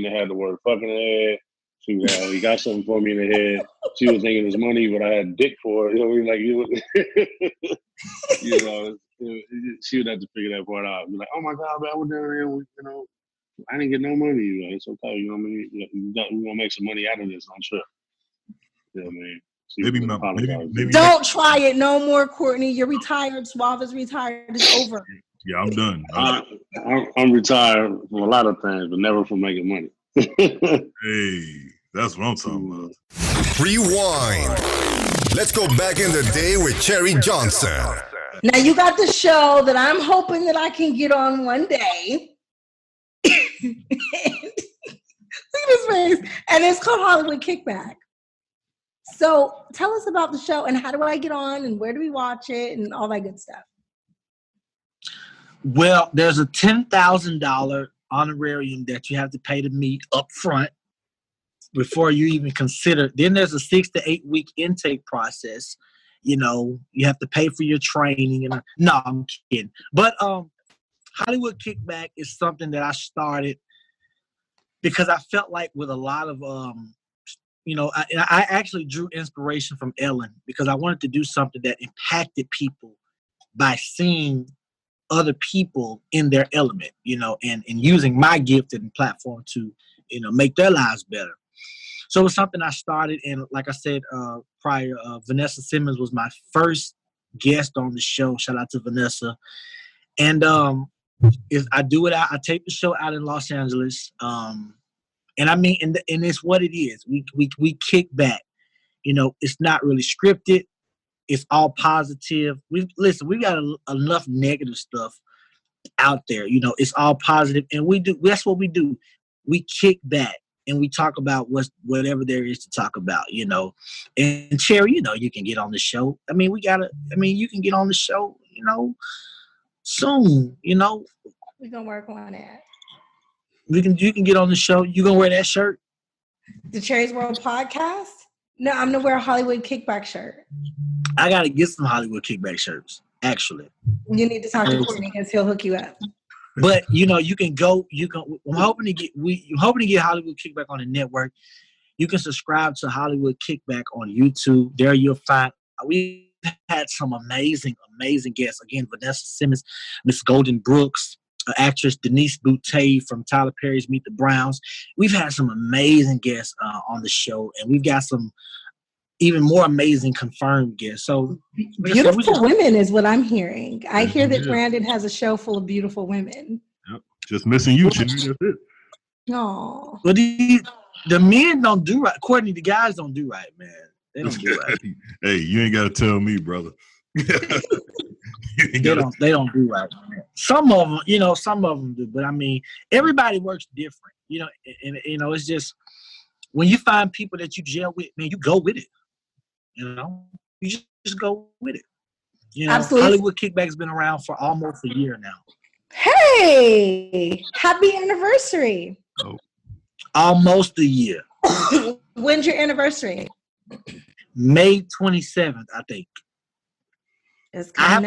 have had the word fucking in her head. She would have, he got something for me in the head. She was thinking it was money, but I had dick for it. You know what I mean? Like you know, she would have to figure that part out. Be like, oh my God, man, I went down there, you know, I didn't get no money. Like, it's okay, you know what I mean? We're gonna make some money out of this, I'm sure. You know what I mean? Maybe don't try it no more, Courtney. You're retired. Suave is retired. It's over. Yeah, I'm done. I'm retired from a lot of things, but never from making money. Hey, that's what I'm talking about. Rewind. Let's go back in the day with Cherry Johnson. Now you got the show that I'm hoping that I can get on one day. Look at his face. And it's called Hollywood Kickback. So tell us about the show and how do I get on and where do we watch it and all that good stuff. Well, there's a $10,000 honorarium that you have to pay to meet up front before you even consider. Then there's a 6 to 8 week intake process. You know, you have to pay for your training. And no, I'm kidding. But Hollywood Kickback is something that I started because I felt like with a lot of, you know, I actually drew inspiration from Ellen because I wanted to do something that impacted people by seeing other people in their element, you know, and using my gift and platform to, you know, make their lives better. So it was something I started. And like I said prior, Vanessa Simmons was my first guest on the show. Shout out to Vanessa. And if I do it out, I take the show out in Los Angeles. And I mean, and it's what it is. We kick back. You know, it's not really scripted. It's all positive. We got enough negative stuff out there. You know, it's all positive, and that's what we do. We kick back and we talk about whatever there is to talk about. You know, and Cherry, you know, you can get on the show. I mean, you can get on the show. You know, soon. You know, we're gonna work on it. You can get on the show. You gonna wear that shirt? The Cherry's World podcast? No, I'm gonna wear a Hollywood Kickback shirt. I gotta get some Hollywood Kickback shirts, actually. You need to talk to Courtney because he'll hook you up. But you know, you can go. I'm hoping to get Hollywood Kickback on the network. You can subscribe to Hollywood Kickback on YouTube. There you'll find we had some amazing guests. Again, Vanessa Simmons, Miss Golden Brooks, actress Denise Boutte from Tyler Perry's Meet the Browns. We've had some amazing guests on the show, and we've got some even more amazing confirmed guests. So beautiful women is what I'm hearing. I hear that Brandon has a show full of beautiful women. Yep. Just missing you, Cherry. That's it. No. But the men don't do right. Courtney, the guys don't do right, man. They don't do right. Hey, you ain't got to tell me, brother. They don't do right. Man. Some of them do, but I mean, everybody works different. You know, and you know, it's just when you find people that you gel with, man, you go with it. You know, you just go with it. You know, absolutely. Hollywood Kickback's been around for almost a year now. Hey, happy anniversary! Oh. Almost a year. When's your anniversary? May 27th, I think. I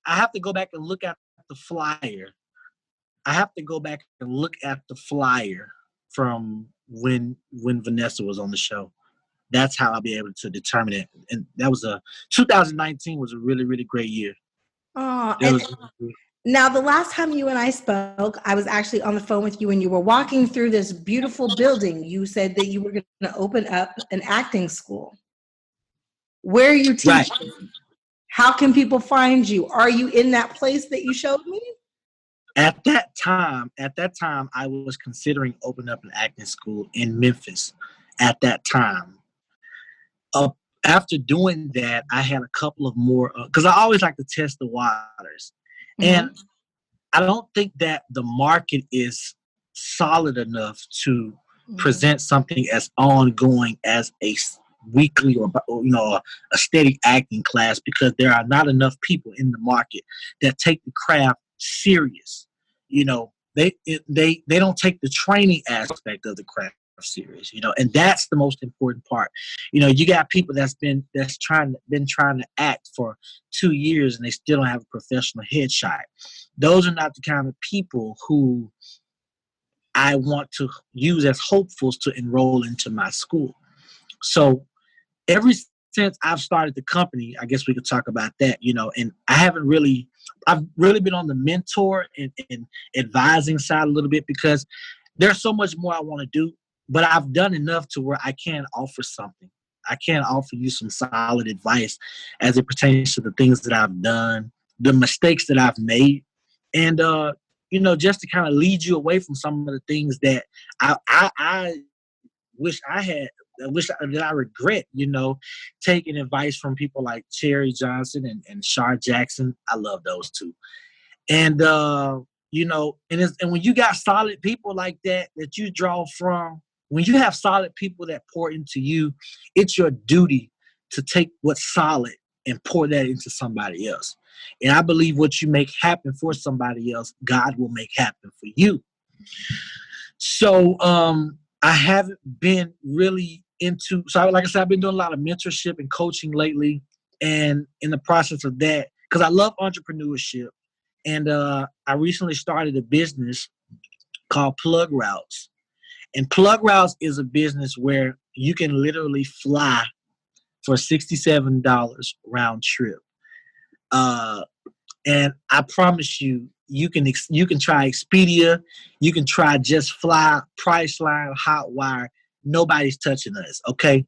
have to go back and look at the flyer. I have to go back and look at the flyer from when Vanessa was on the show. That's how I'll be able to determine it. And that was 2019 was a really, really great year. Oh, now the last time you and I spoke, I was actually on the phone with you and you were walking through this beautiful building. You said that you were going to open up an acting school. Where are you teaching? Right. How can people find you? Are you in that place that you showed me? At that time, I was considering opening up an acting school in Memphis. At that time, after doing that, I had a couple of more because I always like to test the waters, and I don't think that the market is solid enough to present something as ongoing as a weekly or a steady acting class, because there are not enough people in the market that take the craft serious. You know, they don't take the training aspect of the craft serious, you know, and that's the most important part. You know, you got people that's been trying to act for 2 years and they still don't have a professional headshot. Those are not the kind of people who I want to use as hopefuls to enroll into my school. So ever since I've started the company, I guess we could talk about that, and I've really been on the mentor and advising side a little bit, because there's so much more I want to do, but I've done enough to where I can offer something. I can offer you some solid advice as it pertains to the things that I've done, the mistakes that I've made, and just to kind of lead you away from some of the things that I wish I had. That I regret, taking advice from people like Cherry Johnson and Shar Jackson. I love those two. And, and when you got solid people like that you draw from, when you have solid people that pour into you, it's your duty to take what's solid and pour that into somebody else. And I believe what you make happen for somebody else, God will make happen for you. So I haven't been really so like I said, I've been doing a lot of mentorship and coaching lately, and in the process of that, because I love entrepreneurship, and I recently started a business called Plug Routes. And Plug Routes is a business where you can literally fly for $67 round trip. And I promise you, you can try Expedia, you can try Just Fly, Priceline, Hotwire. Nobody's touching us, okay?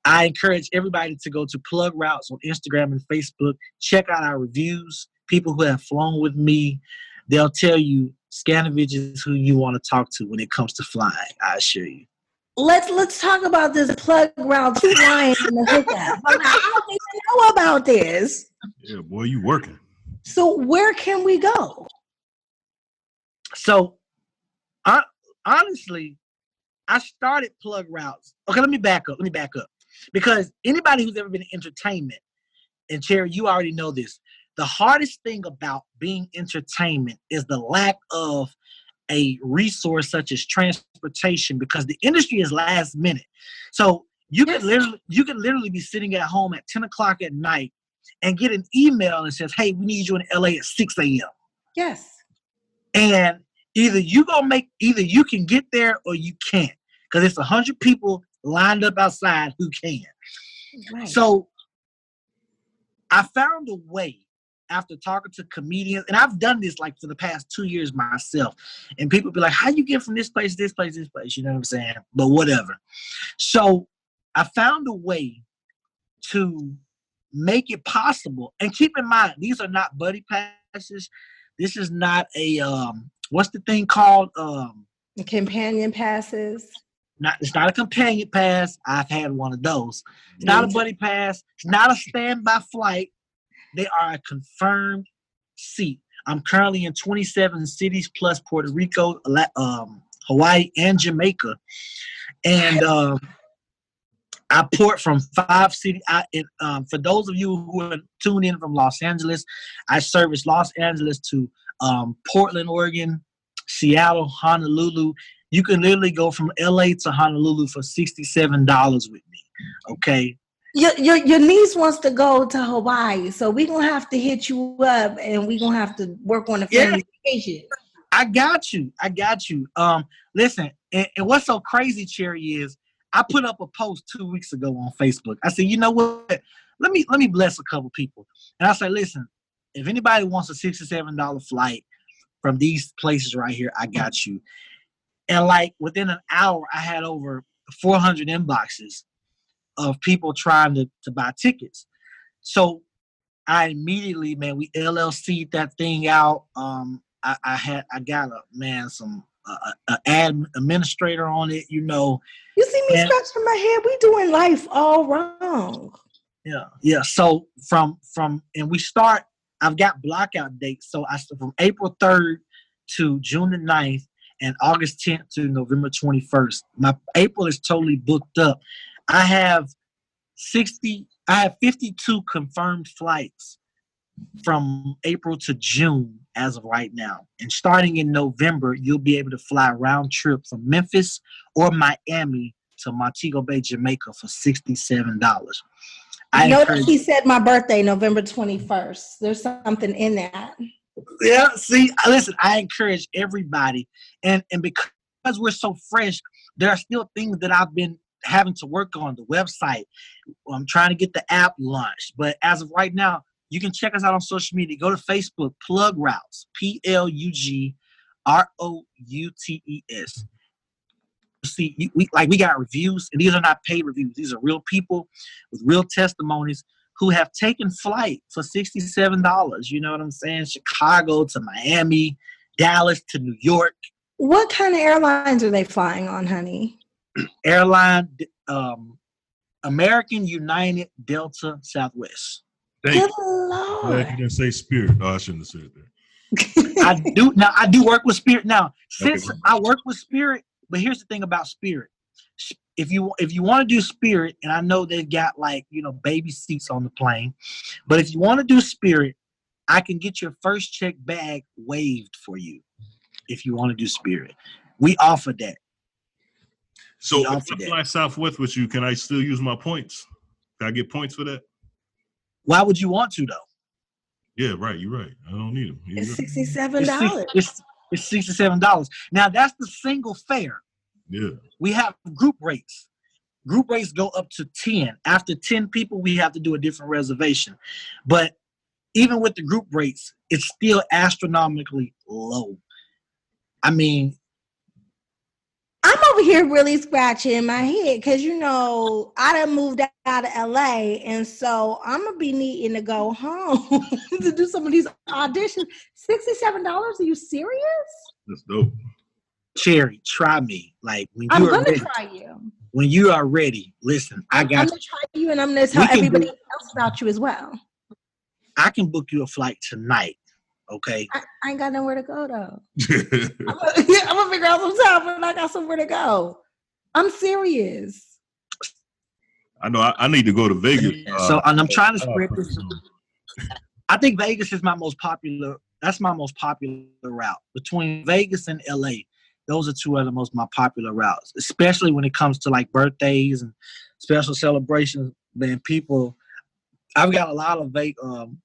I encourage everybody to go to Plug Routes on Instagram and Facebook. Check out our reviews. People who have flown with me, they'll tell you Scanovich is who you want to talk to when it comes to flying, I assure you. Let's talk about this Plug Routes flying in the hookup. I don't even know about this. Yeah, boy, you working. So where can we go? So, honestly, I started Plug Routes. Okay, let me back up. Because anybody who's ever been in entertainment, and Cherry, you already know this, the hardest thing about being entertainment is the lack of a resource such as transportation, because the industry is last minute. So you can literally be sitting at home at 10 o'clock at night and get an email that says, hey, we need you in LA at 6 a.m. Yes. And either you can get there or you can't, because it's 100 people lined up outside who can. Right. So I found a way after talking to comedians, and I've done this like for the past 2 years myself, and people be like, how you get from this place, you know what I'm saying? But whatever. So I found a way to make it possible. And keep in mind, these are not buddy passes. This is not a what's the thing called? The companion passes. It's not a companion pass. I've had one of those. It's not a buddy pass. It's not a standby flight. They are a confirmed seat. I'm currently in 27 cities plus Puerto Rico, Hawaii, and Jamaica. And I port from 5 cities. For those of you who are tuned in from Los Angeles, I service Los Angeles to Portland, Oregon, Seattle, Honolulu. You can literally go from LA to Honolulu for $67 with me. Okay. Your niece wants to go to Hawaii, so we're gonna have to hit you up, and we're gonna have to work on the family vacation. I got you. Listen, and what's so crazy, Cherry, is I put up a post 2 weeks ago on Facebook. I said, you know what? Let me bless a couple people. And I said, listen, if anybody wants a $67 flight from these places right here, I got you. And like within an hour, I had over 400 inboxes of people trying to buy tickets. So I immediately, man, we LLC'd that thing out. I got some ad administrator on it, you know. You see me scratching my head. We doing life all wrong. Yeah. So and we start. I've got blockout dates. So I from April 3rd to June the 9th and August 10th to November 21st. My April is totally booked up. I have 52 confirmed flights from April to June as of right now. And starting in November, you'll be able to fly round trip from Memphis or Miami to Montego Bay, Jamaica for $67. Notice he said my birthday, November 21st. There's something in that. Yeah, see, listen, I encourage everybody. And because we're so fresh, there are still things that I've been having to work on. The website, I'm trying to get the app launched. But as of right now, you can check us out on social media. Go to Facebook, Plug Routes, PLUGROUTES. See, we got reviews, and these are not paid reviews. These are real people with real testimonies who have taken flight for $67. You know what I'm saying? Chicago to Miami, Dallas to New York. What kind of airlines are they flying on, honey? Airline, American, United, Delta, Southwest. Good Lord. Glad you didn't say Spirit. Oh, I shouldn't have said that. I do work with Spirit now. Since I work with Spirit, but here's the thing about Spirit. If you want to do Spirit, and I know they've got baby seats on the plane, but if you want to do Spirit, I can get your first check bag waived for you. If you want to do Spirit, we offer that. So if I fly Southwest with you, can I still use my points? Can I get points for that? Why would you want to though? Yeah, right. You're right. I don't need them. It's $67. It's $67. Now that's the single fare. Yeah. We have group rates. Group rates go up to 10. After 10 people, we have to do a different reservation. But even with the group rates, it's still astronomically low. I mean, I'm over here really scratching my head because, I done moved out of LA. And so I'm going to be needing to go home to do some of these auditions. $67? Are you serious? That's dope. Cherry, try me. Like when I'm you are gonna ready. try you. When you are ready, listen. I'm gonna try you, and I'm gonna tell everybody else about you as well. I can book you a flight tonight. Okay. I ain't got nowhere to go though. I'm gonna figure out some time when I got somewhere to go. I'm serious. I know. I need to go to Vegas. And I'm trying to spread this. I think Vegas is my most popular. That's my most popular route. Between Vegas and LA, those are two of the most my popular routes, especially when it comes to like birthdays and special celebrations. Man, I've got a lot of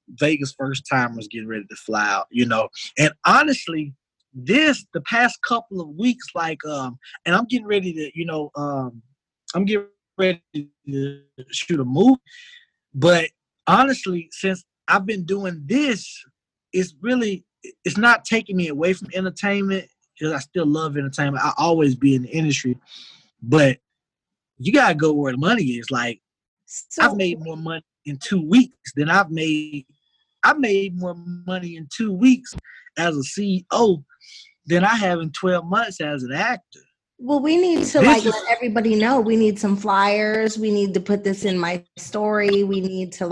Vegas first timers getting ready to fly out, And honestly, the past couple of weeks, and I'm getting ready to, I'm getting ready to shoot a movie. But honestly, since I've been doing this, it's not taking me away from entertainment because I still love entertainment. I'll always be in the industry, but you gotta go where the money is. I've made more money in 2 weeks than I made more money in 2 weeks as a CEO than I have in 12 months as an actor. Well, we need to let everybody know. We need some flyers. We need to put this in my story. We need to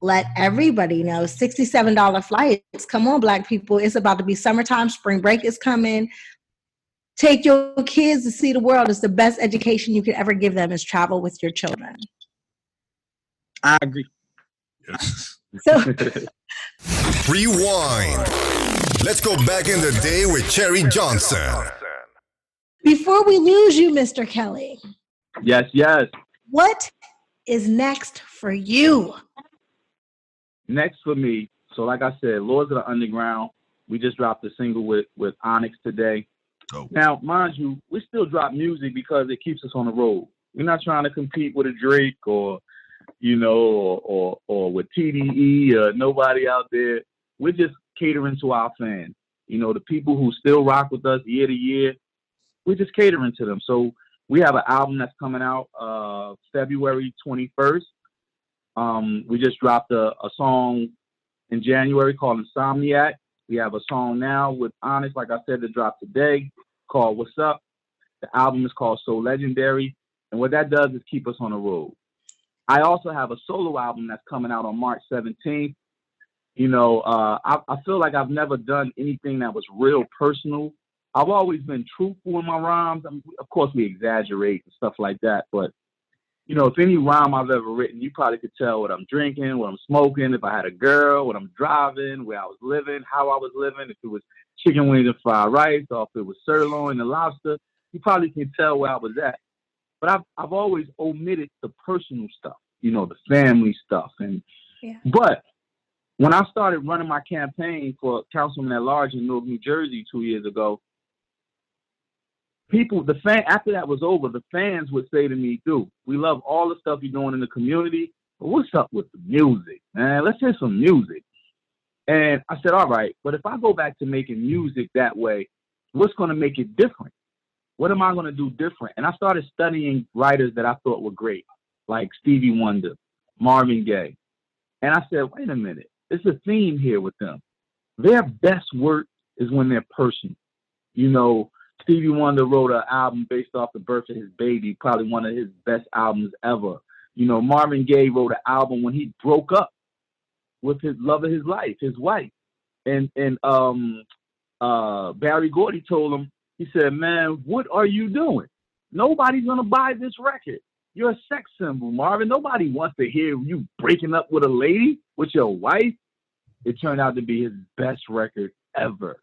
let everybody know. $67 flights. Come on, Black people. It's about to be summertime. Spring break is coming. Take your kids to see the world. It's the best education you could ever give them is travel with your children. I agree. So Rewind. Let's go back in the day with Cherry Johnson. Before we lose you, Mr. Kelly. Yes. What is next for you? Next for me, so like I said, Lords of the Underground, we just dropped a single with Onyx today. Oh. Now, mind you, we still drop music because it keeps us on the road. We're not trying to compete with a Drake or with TDE or nobody out there. We're just catering to our fans. The people who still rock with us year to year, we're just catering to them. So we have an album that's coming out February 21st. We just dropped a song in January called Insomniac. We have a song now with Onyx, like I said, that dropped today called What's Up. The album is called So Legendary. And what that does is keep us on the road. I also have a solo album that's coming out on March 17th. I feel like I've never done anything that was real personal. I've always been truthful in my rhymes. I mean, of course, we exaggerate and stuff like that, but if any rhyme I've ever written, you probably could tell what I'm drinking, what I'm smoking, if I had a girl, what I'm driving, where I was living, how I was living, if it was chicken wings and fried rice, or if it was sirloin and lobster. You probably can tell where I was at. But I've always omitted the personal stuff, the family stuff. But when I started running my campaign for councilman at large in Newark, New Jersey 2 years ago, people, after that was over, the fans would say to me, dude, we love all the stuff you're doing in the community, but what's up with the music, man? Let's hear some music. And I said, all right, but if I go back to making music that way, what's going to make it different? What am I going to do different? And I started studying writers that I thought were great, like Stevie Wonder, Marvin Gaye. And I said, wait a minute, there's a theme here with them. Their best work is when they're personal. You know, Stevie Wonder wrote an album based off the birth of his baby, probably one of his best albums ever. You know, Marvin Gaye wrote an album when he broke up with his love of his life, his wife. And Barry Gordy told him, he said, man, what are you doing? Nobody's going to buy this record. You're a sex symbol, Marvin. Nobody wants to hear you breaking up with a lady, with your wife. It turned out to be his best record ever.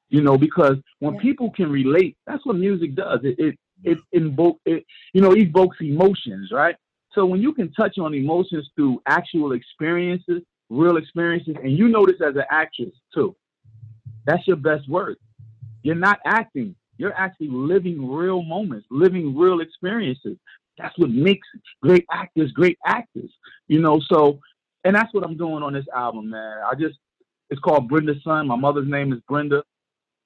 You know, because when people can relate, that's what music does. It evokes emotions, right? So when you can touch on emotions through actual experiences, real experiences, and you know this as an actress too, that's your best work. You're not acting. You're actually living real moments, living real experiences. That's what makes great actors, you know? So, and that's what I'm doing on this album, man. It's called Brenda's Son. My mother's name is Brenda,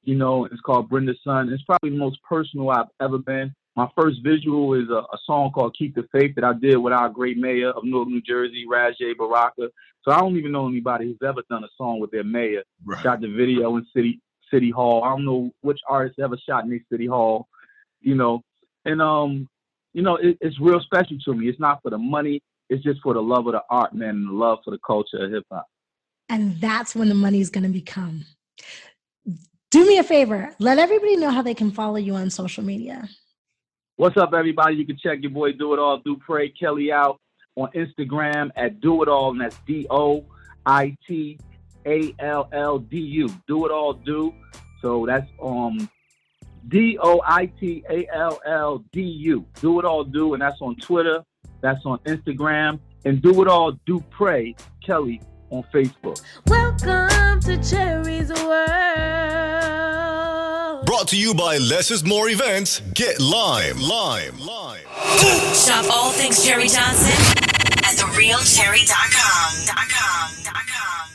you know, it's called Brenda's Son. It's probably the most personal I've ever been. My first visual is a song called Keep the Faith that I did with our great mayor of Newark, New Jersey, Rajay Baraka. So I don't even know anybody who's ever done a song with their mayor. Right. Shot the video in City Hall. I don't know which artist ever shot in the City Hall, you know. And, you know, it's real special to me. It's not for the money. It's just for the love of the art, man, and the love for the culture of hip hop. And that's when the money's going to become. Do me a favor. Let everybody know how they can follow you on social media. What's up, everybody? You can check your boy Do It All, Do Pray Kelly out on Instagram at Do It All, and that's DOITALLDU. Do It All, Do. So that's DOITALLDU. Do It All, Do, and that's on Twitter. That's on Instagram. And Do It All, Do Pray Kelly on Facebook. Welcome to Cherry's World. Brought to you by Less is More Events. Get Lime. Shop all things Cherry Johnson at therealcherry.com.